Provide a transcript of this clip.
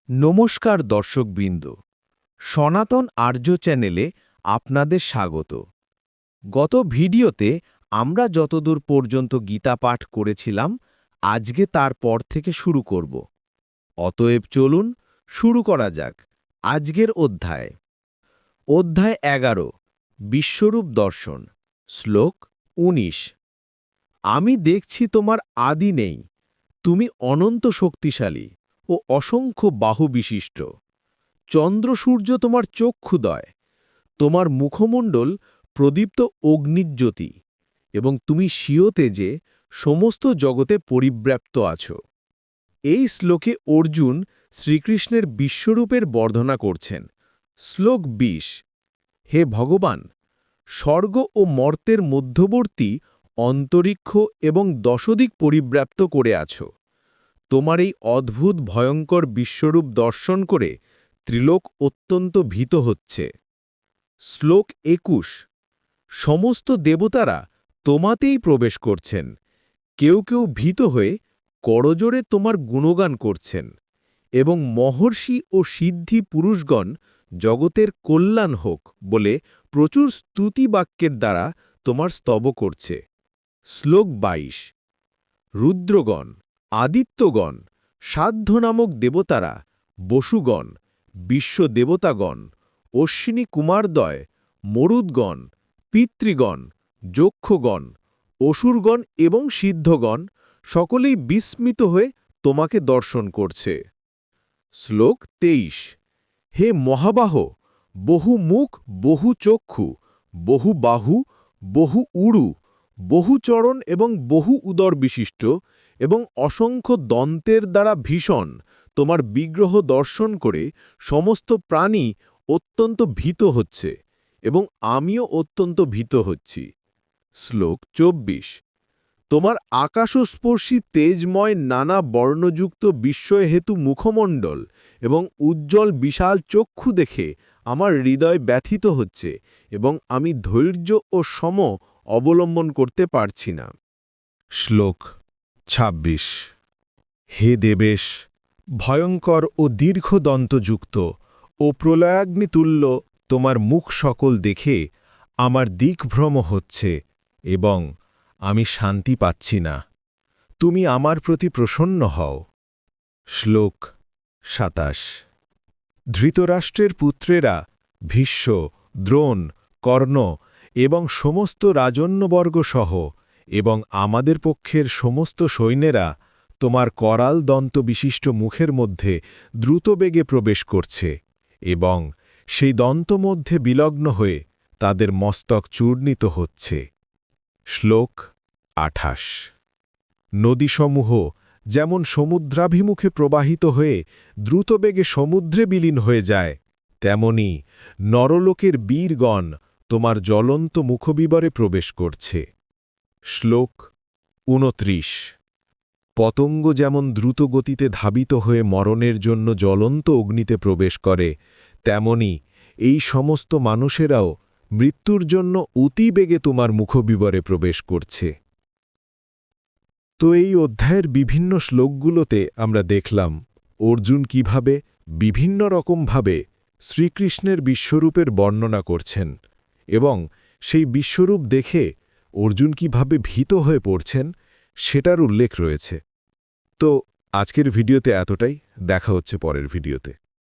নমস্কার দর্শকবৃন্দ, সনাতন আর্য চ্যানেলে আপনাদের স্বাগত। গত ভিডিওতে আমরা যতদূর পর্যন্ত গীতা পাঠ করেছিলাম, আজকে তারপর থেকে শুরু করব। অতএব চলুন শুরু করা যাক আজকের অধ্যায়। অধ্যায় 11, বিশ্বরূপ দর্শন, শ্লোক 19। আমি দেখছি তোমার আদি নেই, তুমি অনন্ত শক্তিশালী ও অসংখ্য বাহু বিশিষ্ট। চন্দ্র সূর্য তোমার চক্ষুদয়, তোমার মুখমণ্ডল প্রদীপ্ত অগ্নিজ্যোতি, এবং তুমি স্বীয় তেজে সমস্ত জগতে পরিব্যাপ্ত আছো। এই শ্লোকে অর্জুন শ্রীকৃষ্ণের বিশ্বরূপের বর্ণনা করছেন। শ্লোক 20। হে ভগবান, স্বর্গ ও মর্তের মধ্যবর্তী অন্তরিক্ষ এবং দশদিক পরিব্যাপ্ত করে আছো। তোমার এই অদ্ভুত ভয়ঙ্কর বিশ্বরূপ দর্শন করে ত্রিলোক অত্যন্ত ভীত হচ্ছে। শ্লোক 21। সমস্ত দেবতারা তোমাতেই প্রবেশ করছেন। কেউ কেউ ভীত হয়ে করজোড়ে তোমার গুণগান করছেন, এবং মহর্ষি ও সিদ্ধি পুরুষগণ জগতের কল্যাণ হোক বলে প্রচুর স্তুতি বাক্যের দ্বারা তোমার স্তব করছে। শ্লোক 22। রুদ্রগণ, আদিত্যগণ, সাধ্য নামক দেবতারা, বসুগণ, বিশ্বদেবতাগণ, অশ্বিনী কুমারদ্বয়, মরুদ্গণ, পিতৃগণ, যক্ষগণ, অসুরগণ এবং সিদ্ধগণ সকলেই বিস্মিত হয়ে তোমাকে দর্শন করছে। শ্লোক 23। হে মহাবাহ, বহু মুখ, বহু চক্ষু, বহু বাহু, বহু উড়ু, বহু চরণ এবং বহু উদর বিশিষ্ট এবং অসংখ্য দন্তের দ্বারা ভীষণ তোমার বিগ্রহ দর্শন করে সমস্ত প্রাণী অত্যন্ত ভীত হচ্ছে, এবং আমিও অত্যন্ত ভীত হচ্ছি। শ্লোক 24। তোমার আকাশস্পর্শী তেজময় নানা বর্ণযুক্ত বিস্ময়হেতু মুখমণ্ডল এবং উজ্জ্বল বিশাল চক্ষু দেখে আমার হৃদয় ব্যথিত হচ্ছে, এবং আমি ধৈর্য ও সম অবলম্বন করতে পারছি না। শ্লোক 26। হে দেবেশ, ভয়ঙ্কর ও দীর্ঘদন্তযুক্ত ও প্রলয়াগ্নিতুল্য তোমার মুখ সকল দেখে আমার দিকভ্রম হচ্ছে, এবং আমি শান্তি পাচ্ছি না। তুমি আমার প্রতি প্রসন্ন হও। শ্লোক 27। ধৃতরাষ্ট্রের পুত্রেরা ভীষ্ম, দ্রোণ, কর্ণ এবং সমস্ত রাজন্যবর্গ সহ এবং আমাদের পক্ষের সমস্ত সৈন্যেরা তোমার করাল দন্ত বিশিষ্ট মুখের মধ্যে দ্রুতবেগে প্রবেশ করছে, এবং সেই দন্ত মধ্যে বিলগ্ন হয়ে তাদের মস্তক চূর্ণিত হচ্ছে। শ্লোক 28। নদীসমূহ যেমন সমুদ্রাভিমুখে প্রবাহিত হয়ে দ্রুতবেগে সমুদ্রে বিলীন হয়ে যায়, তেমনি নরলোকের বীরগণ তোমার জ্বলন্ত মুখবিবরে প্রবেশ করছে। শ্লোক 29। পতঙ্গ যেমন দ্রুত গতিতে ধাবিত হয়ে মরণের জন্য জ্বলন্ত অগ্নিতে প্রবেশ করে, তেমনি এই সমস্ত মানুষেরাও মৃত্যুর জন্য অতিবেগে তোমার মুখবিবরে প্রবেশ করছে। তো এই অধ্যায়ের বিভিন্ন শ্লোকগুলোতে আমরা দেখলাম অর্জুন কিভাবে বিভিন্ন রকমভাবে শ্রীকৃষ্ণের বিশ্বরূপের বর্ণনা করছেন, এবং সেই বিশ্বরূপ দেখে অর্জুন কিভাবে ভীত হয়ে পড়ছেন সেটার উল্লেখ রয়েছে। তো আজকের ভিডিওতে এতটাই। দেখা হচ্ছে পরের ভিডিওতে।